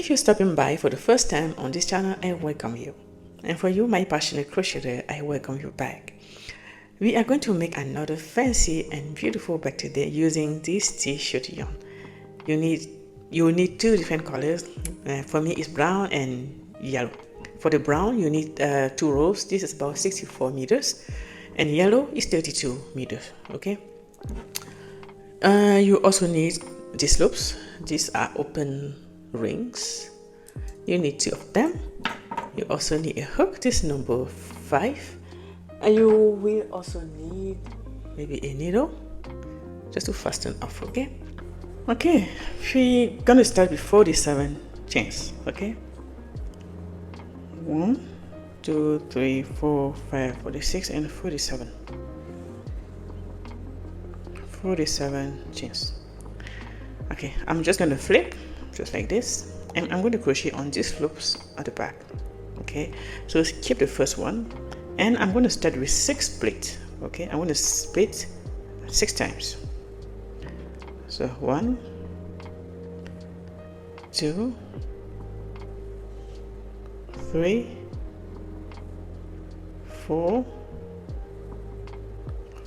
If you're stopping by for the first time on this channel, I welcome you. And for you, my passionate crocheter, I welcome you back. We are going to make another fancy and beautiful bag today using this t-shirt yarn. You need two different colors. For me, it's brown and yellow. For the brown, you need 2 rows. This is about 64 meters, and yellow is 32 meters. Okay. You also need these loops. These are open rings. You need 2 of them. You also need a hook. This is number 5. And you will also need maybe a needle just to fasten off. Okay, we're gonna start with 47 chains. Okay, 1 2 3 4 5 46 and 47 chains. Okay, I'm just gonna flip just like this, and I'm going to crochet on these loops at the back. Okay, so keep the first one, and I'm going to start with 6 split. Okay, I'm going to split 6 times. So 1 2 3 4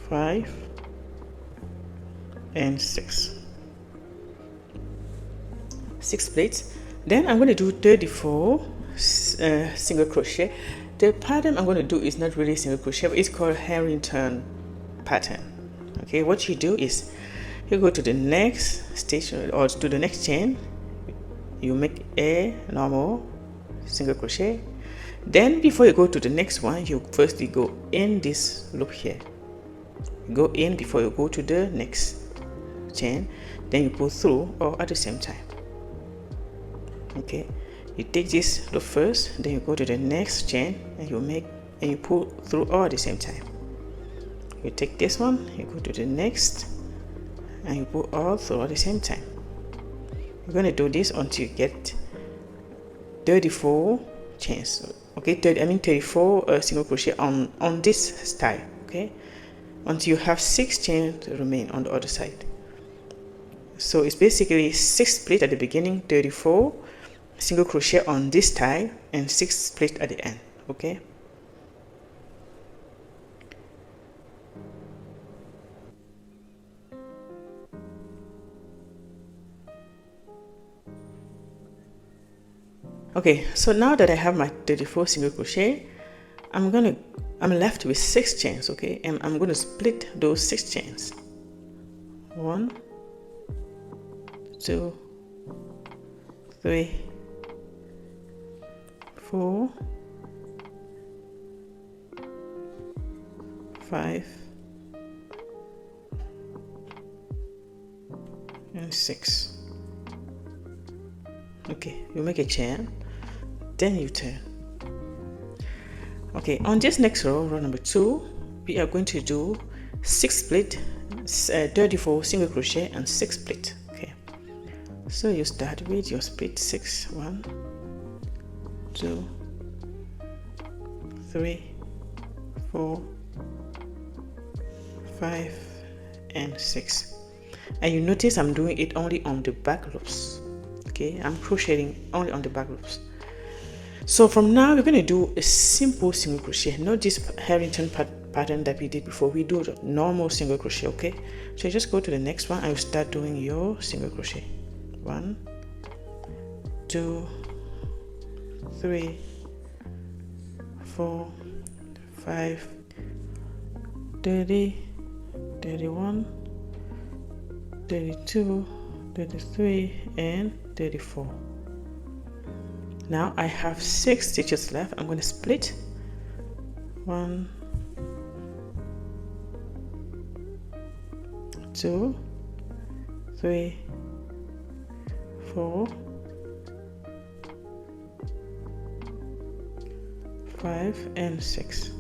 5 and 6 splits. Then I'm going to do 34 single crochet. The pattern I'm going to do is not really single crochet, but it's called Harrington pattern. Okay, what you do is you go to the next station or to the next chain, you make a normal single crochet. Then before you go to the next one, you firstly go in this loop here. Go in before you go to the next chain, then you pull through all at the same time. Okay, you take this loop first, then you go to the next chain and you pull through all at the same time. You take this one, you go to the next and you pull all through at the same time. You're going to do this until you get 34 chains. Okay, 34 single crochet on this style. Okay, until you have 6 chains remain on the other side. So it's basically 6 split at the beginning, 34 single crochet on this style, and 6 split at the end. Okay, so now that I have my 34 single crochet, I'm left with 6 chains. Okay, and I'm going to split those 6 chains. 1 2 3 4 5 and 6. Okay, you make a chain, then you turn. Okay, on this next row number 2, we are going to do 6 split, 34 single crochet and 6 split. Okay, so you start with your split 6. 1 2 3 4 5 and 6, and you notice I'm doing it only on the back loops. Okay, I'm crocheting only on the back loops. So from now we're going to do a simple single crochet, not this Harrington pattern that we did before. We do the normal single crochet. Okay, so you just go to the next one and you start doing your single crochet. 1 2 3 4 5 30 31 32 33 and 34. Now I have 6 stitches left. I'm going to split 1 2 3 4 5 and 6.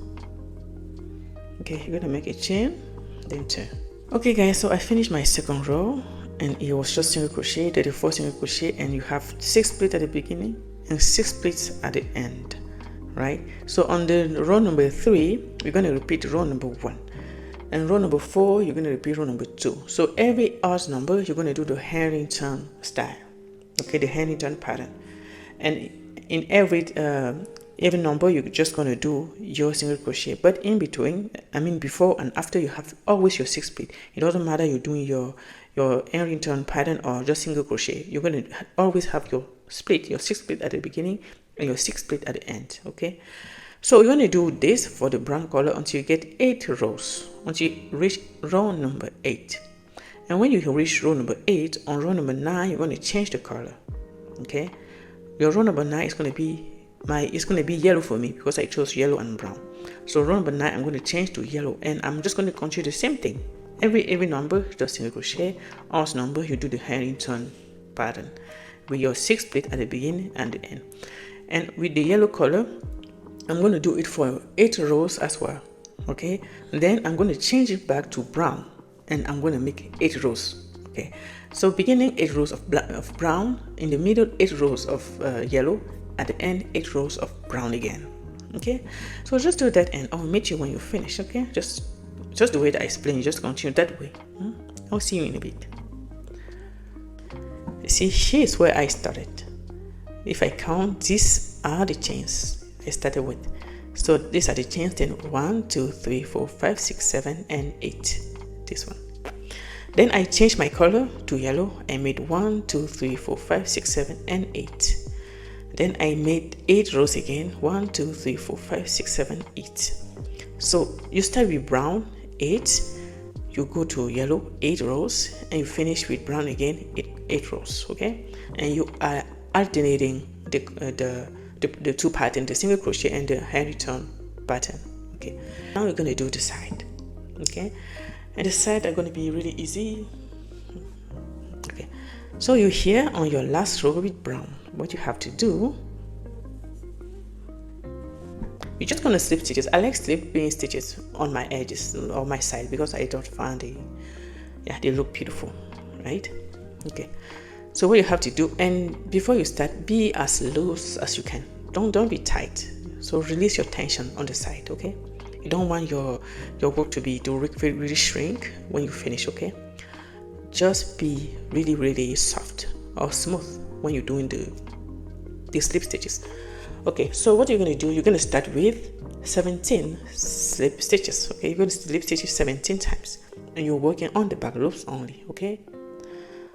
Okay, you're gonna make a chain, then turn. Okay guys, so I finished my second row, and it was just single crochet, 34 single crochet, and you have 6 splits at the beginning and 6 splits at the end, right? So on the row number 3, we're going to repeat row number 1, and row number 4 you're going to repeat row number 2. So every odd number you're going to do the Harrington style. Okay, the Harrington pattern. and in every number you're just going to do your single crochet, but in between, I mean before and after, you have always your 6 split. It doesn't matter you're doing your end return pattern or just single crochet, you're going to always have your split, your 6 split at the beginning and your 6 split at the end. Okay, so you're going to do this for the brown color until you get 8 rows, until you reach row number 8. And when you reach row number 8, on row number 9 you're going to change the color. Okay, your row number 9 is going to be yellow for me because I chose yellow and brown. So row number 9 I'm going to change to yellow, and I'm just going to continue the same thing. Every number just single crochet. All number you do the hand turn pattern with your 6 split at the beginning and the end. And with the yellow color, I'm going to do it for 8 rows as well. Okay, and then I'm going to change it back to brown, and I'm going to make 8 rows. Okay, so beginning 8 rows of brown, in the middle 8 rows of yellow, at the end 8 rows of brown again. Okay, so just do that and I'll meet you when you finish. Okay, just the way that I explained, just continue that way. I'll see you in a bit. See, here's where I started. If I count, these are the chains I started with. So these are the chains, then 1 2 3 4 5 6 7 and 8. This one. Then I changed my color to yellow. I made 1 2 3 4 5 6 7 and 8. Then I made 8 rows again. 1 2 3 4 5 6 7 8. So you start with brown 8, you go to yellow 8 rows, and you finish with brown again 8 rows. Okay, and you are alternating the two patterns, the single crochet and the hand return pattern. Okay, now we're going to do the side. Okay, and the side are going to be really easy. Okay, so you're here on your last row with brown. What you have to do, you're just going to slip stitches. I like slipping stitches on my edges or my side because I don't find they look beautiful, right? Okay, so what you have to do, and before you start, be as loose as you can. Don't be tight. So release your tension on the side. Okay, you don't want your work to really shrink when you finish. Okay, just be really soft or smooth when you're doing the slip stitches. Okay, so what you're going to do, you're going to start with 17 slip stitches. Okay, you're going to slip stitches 17 times, and you're working on the back loops only. Okay,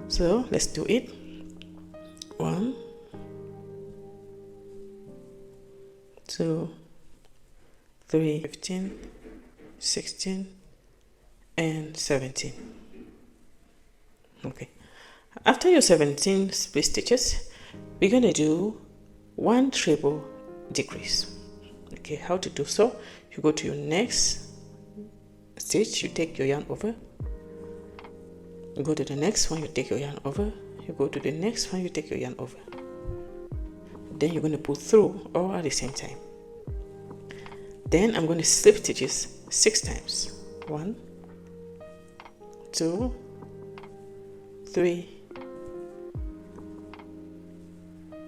so let's do it. 1 2 3 15 16 and 17. Okay, after your 17 split stitches, we're going to do 1 triple decrease. Okay, how to do so? You go to your next stitch, you take your yarn over, you go to the next one, you take your yarn over, you go to the next one, you take your yarn over. Then you're going to pull through all at the same time. Then I'm going to slip stitches 6 times. 1 2 3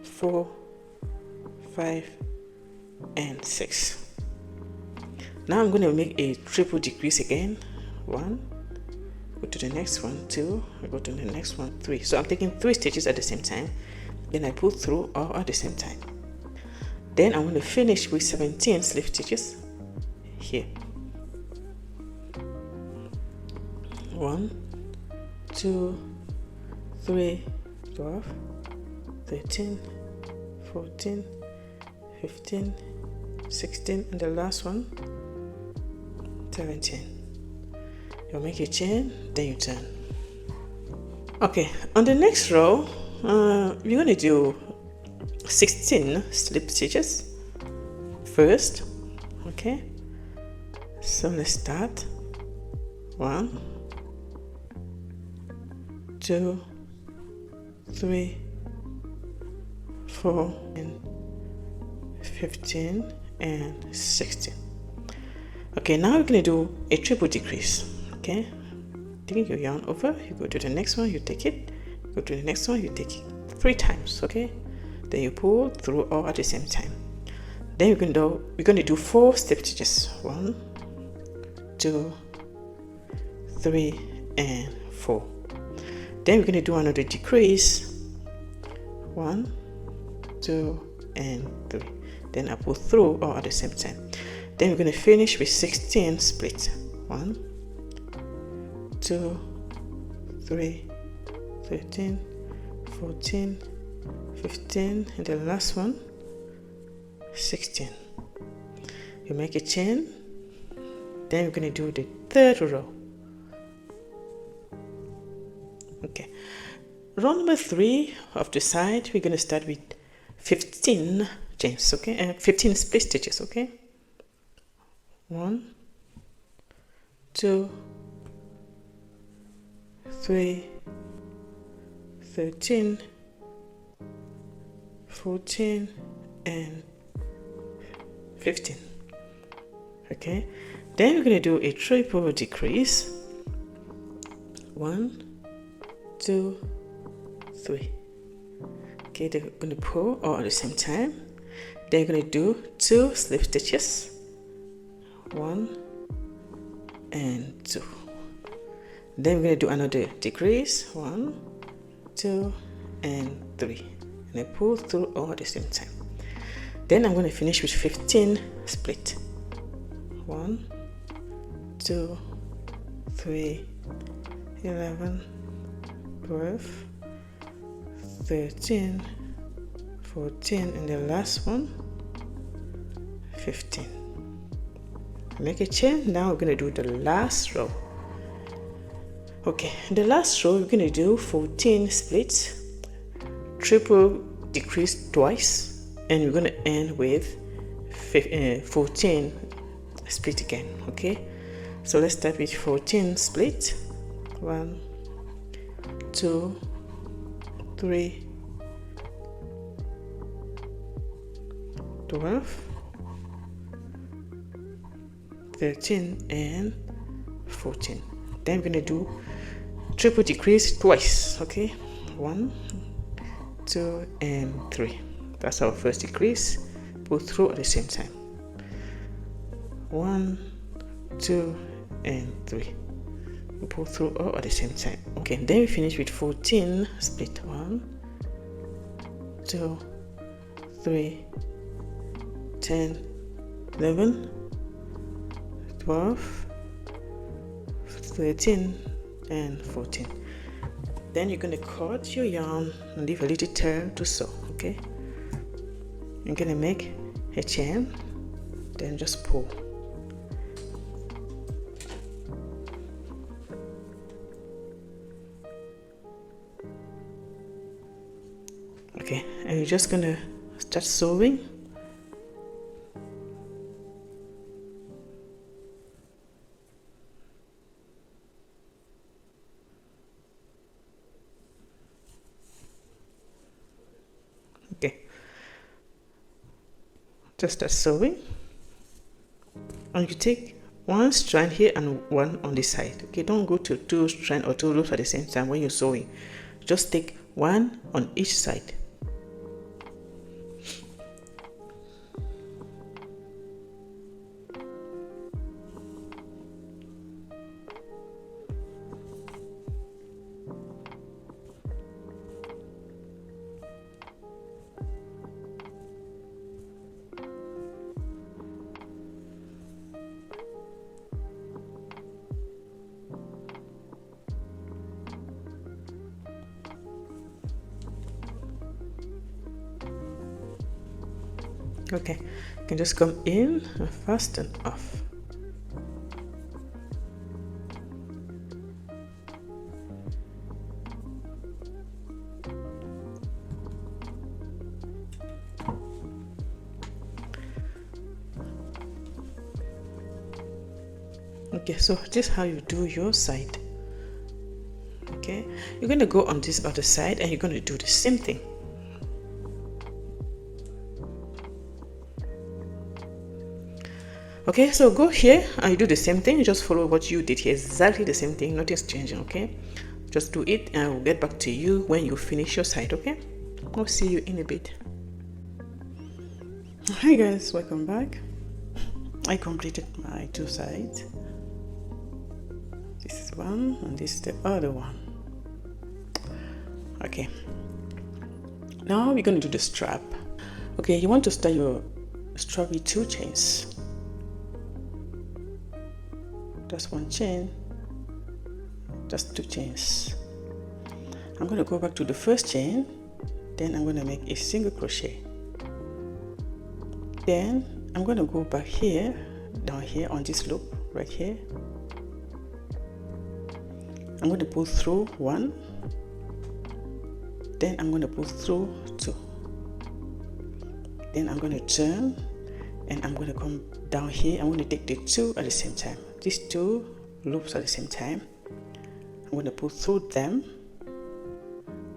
4 5 and 6. Now I'm going to make a triple decrease again. 1, go to the next one, 2, I go to the next one, 3. So I'm taking 3 stitches at the same time, then I pull through all at the same time. Then I'm going to finish with 17 slip stitches here. 1 2 3 12 13 14 15 16 and the last one 17. You'll make your chain, then you turn. Okay, on the next row we're going to do 16 slip stitches first. Okay, so let's start. 1 2 3 4 and 15 and 16. Okay, now we're going to do a triple decrease. Okay, taking your yarn over, you go to the next one, you take it, go to the next one, you take it 3 times. Okay, then you pull through all at the same time. Then we're going to do 4 slip stitches. 1 2 3 and 4. Then we're going to do another decrease. 1 2 and 3. Then I pull through all at the same time. Then we're going to finish with 16 splits. 1, 2, 3, 13, 14, 15, and the last one 16. You make a chain. Then we're going to do the third row. Okay, row number 3 of the side, we're going to start with 15 chains, okay, 15 split stitches, okay. 1, 2, 3, 13, 14, and 15. Okay, then we're going to do a triple decrease. 1, 2, 3. Okay, they're going to pull all at the same time. Then you're going to do 2 slip stitches. 1 and 2. Then we're going to do another decrease. 1, 2, and 3. And I pull through all at the same time. Then I'm going to finish with 15 split. 1, 2, 3, 11, 12, 13, 14, and the last one 15. Make a chain. Now we're going to do the last row. Okay, the last row we're going to do 14 splits, triple decrease twice, and we're going to end with 14 split again. Okay, so let's start with 14 split. 1, 2, 3, 12, 13, and 14. Then we're going to do triple decrease twice. Okay, 1, 2, and 3. That's our first decrease. Pull through at the same time. 1, 2, and 3. We pull through all at the same time. Okay, then we finish with 14 split. 1, 2, 3, 10, 11, 12, 13, and 14. Then you're going to cut your yarn and leave a little tail to sew. Okay, you're going to make a chain, then just pull. Okay, and you're just going to start sewing. Okay, just start sewing, and you take one strand here and one on this side. Okay, don't go to 2 strands or 2 loops at the same time when you're sewing. Just take one on each side. Okay, you can just come in and fasten off. Okay, so this is how you do your side. Okay, you're going to go on this other side and you're going to do the same thing. Okay, so go here and you do the same thing. You just follow what you did here, exactly the same thing, nothing's changing. Okay, just do it and I will get back to you when you finish your side. Okay, I'll see you in a bit. Hi guys, welcome back. I completed my 2 sides. This is one and this is the other one. Okay, now we're going to do the strap. Okay, you want to start your stroke with 2 chains. Just 1 chain, just 2 chains. I'm going to go back to the first chain, then I'm going to make a single crochet. Then I'm going to go back here, down here on this loop right here. I'm going to pull through 1, then I'm going to pull through 2, then I'm going to turn and I'm going to come down here. I'm going to take the 2 at the same time, these 2 loops at the same time. I'm going to pull through them.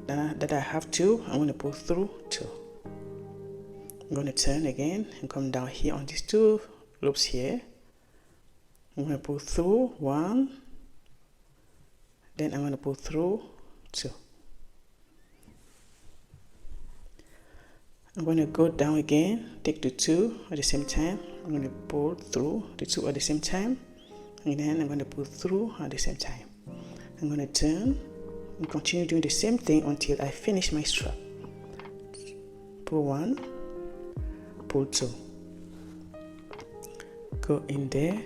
That I have 2, I'm going to pull through 2. I'm going to turn again and come down here on these 2 loops here. I'm going to pull through 1, then I'm going to pull through 2. I'm going to go down again, take the 2 at the same time. I'm going to pull through the 2 at the same time, and then I'm going to pull through at the same time. I'm going to turn and continue doing the same thing until I finish my strap. Pull 1, pull 2, go in there,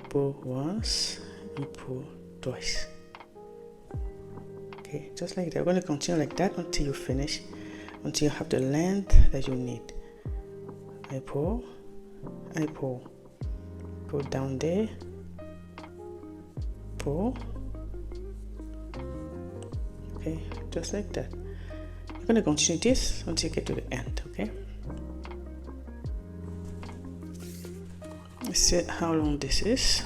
pull once and pull twice. Okay, just like that. We're going to continue like that until you finish, until you have the length that you need. I pull, go down there, pull. Okay, just like that. You're going to continue this until you get to the end. Okay, let's see how long this is.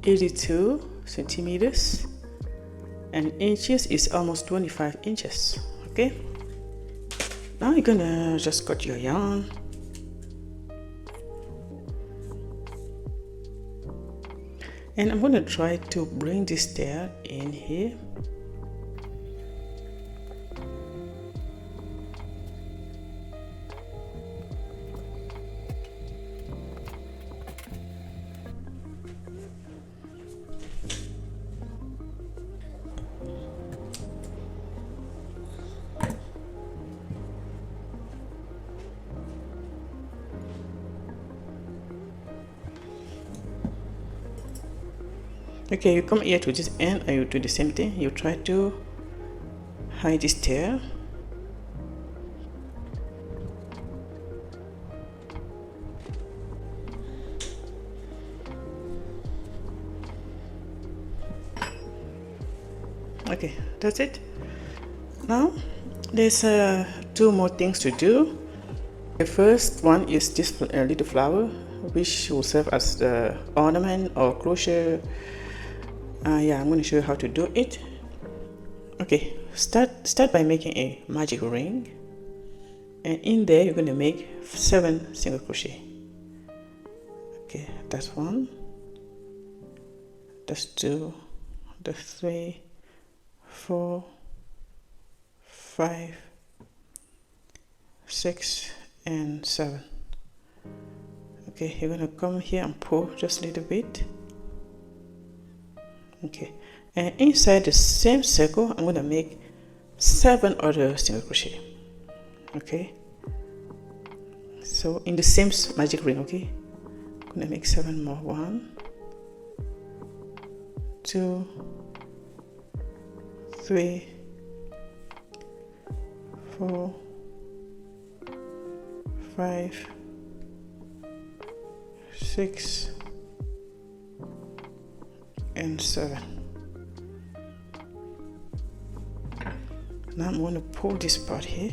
"82 centimeters, and inches is almost 25 inches. Okay, now you're gonna just cut your yarn. And I'm going to try to bring this tail in here. Okay, you come here to this end and you do the same thing. You try to hide this tail. Okay, that's it. Now there's 2 more things to do. The first one is this little flower, which will serve as the ornament or crochet. Yeah, I'm going to show you how to do it. Okay, start by making a magic ring, and in there you're going to make 7 single crochet. Okay, that's 1, that's 2, that's 3, 4, 5, 6, and 7. Okay, you're going to come here and pull just a little bit. Okay, and inside the same circle I'm going to make 7 other single crochet. Okay, so in the same magic ring. Okay, I'm going to make 7 more. 1, 2, 3, 4, 5, 6, and 7. Now I'm going to pull this part here.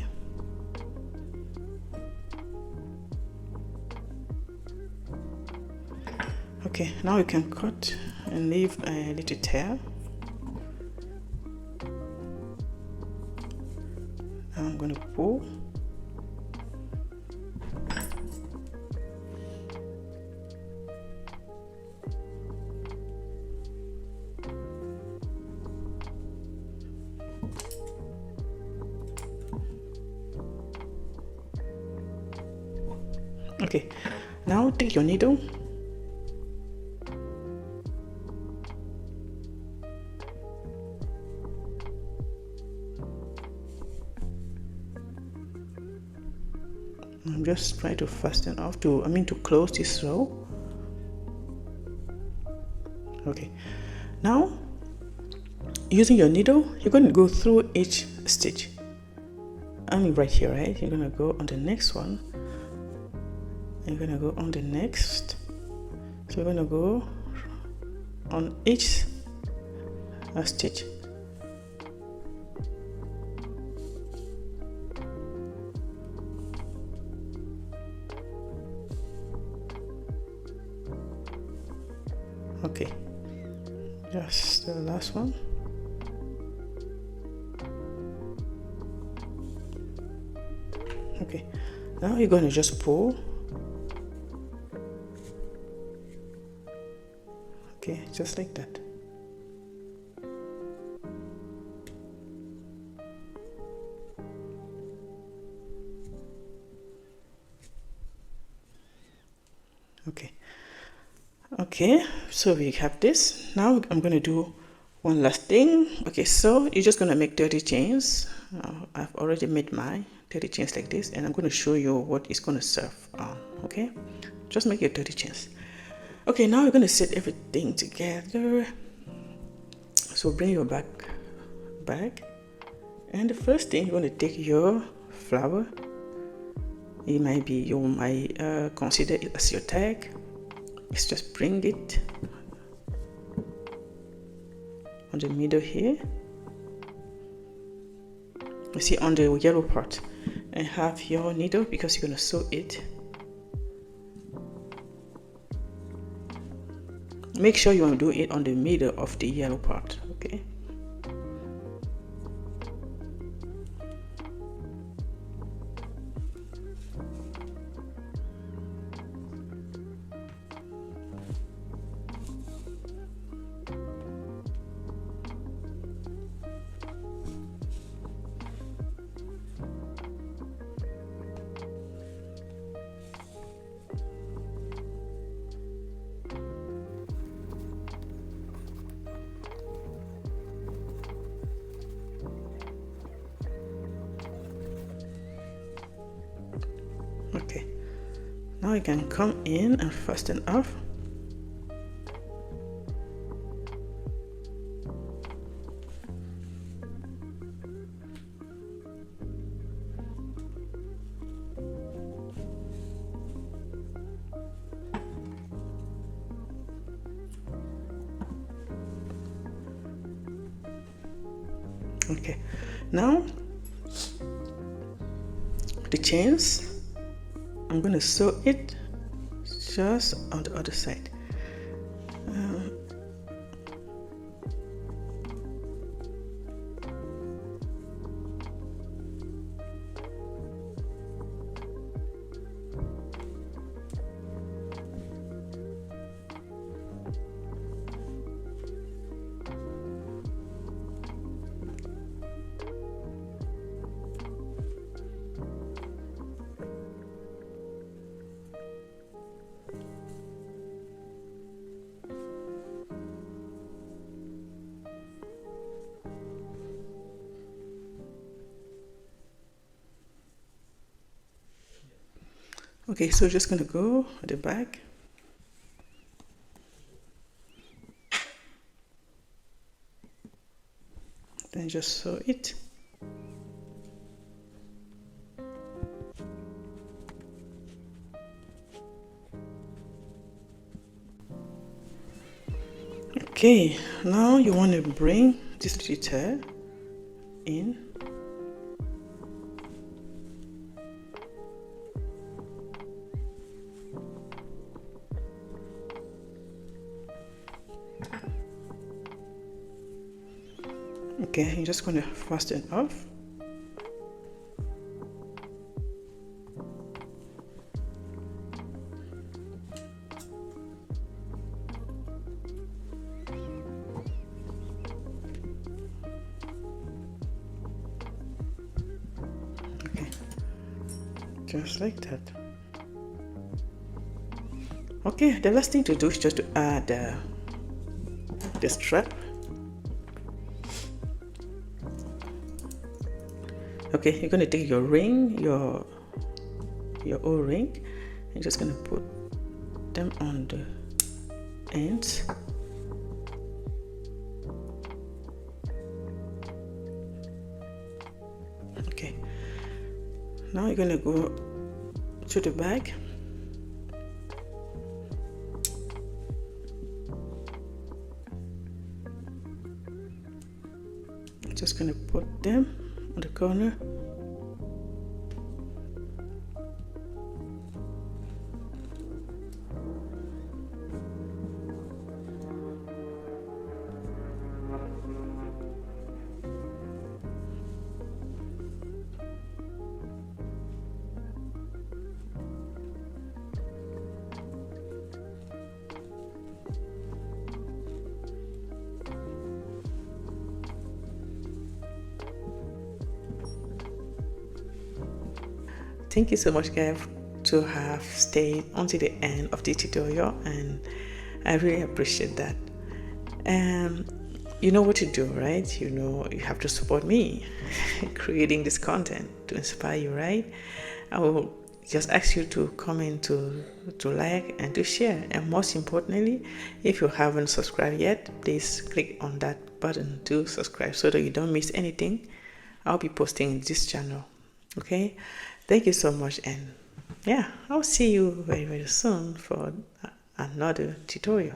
Okay, now you can cut and leave a little tail. Now I'm going to pull. Okay, now take your needle I'm just trying to fasten off to close this row. Okay, now using your needle, you're going to go through each stitch. Right here, right? You're going to go on the next one. You're going to go on the next. So you're going to go on each stitch. Okay, just the last one. Okay, now you're going to just pull. Okay, just like that. Okay, so we have this. Now I'm going to do one last thing. Okay, so you're just going to make 30 chains. I've already made my 30 chains like this, and I'm going to show you what it's going to serve on. Okay, just make your 30 chains. Okay, now we're going to set everything together. So bring your back, and the first thing you're going to take your flower. You might consider it as your tag. Let's just bring it on the middle here. You see on the yellow part, and have your needle because you're going to sew it. Make sure you want to do it on the middle of the yellow part, okay? Okay, now you can come in and fasten off. Okay, now the chains, I'm going to sew it just on the other side. Okay, so just going to go at the back. Then just sew it. Okay, now you want to bring this little tail in. Okay, you're just going to fasten off. Okay, just like that. Okay, the last thing to do is just to add the strap. Okay, you're going to take your ring, your your O-ring. You're just going to put them on the ends. Okay, now you're going to go to the back. Just going to put them on the corner. Thank you so much, guys, to have stayed until the end of the tutorial, and I really appreciate that. And you know what to do, right? You know you have to support me creating this content to inspire you, right? I will just ask you to comment, to like, and to share. And most importantly, if you haven't subscribed yet, please click on that button to subscribe so that you don't miss anything I'll be posting this channel. Okay, thank you so much, and yeah, I'll see you very, very soon for another tutorial.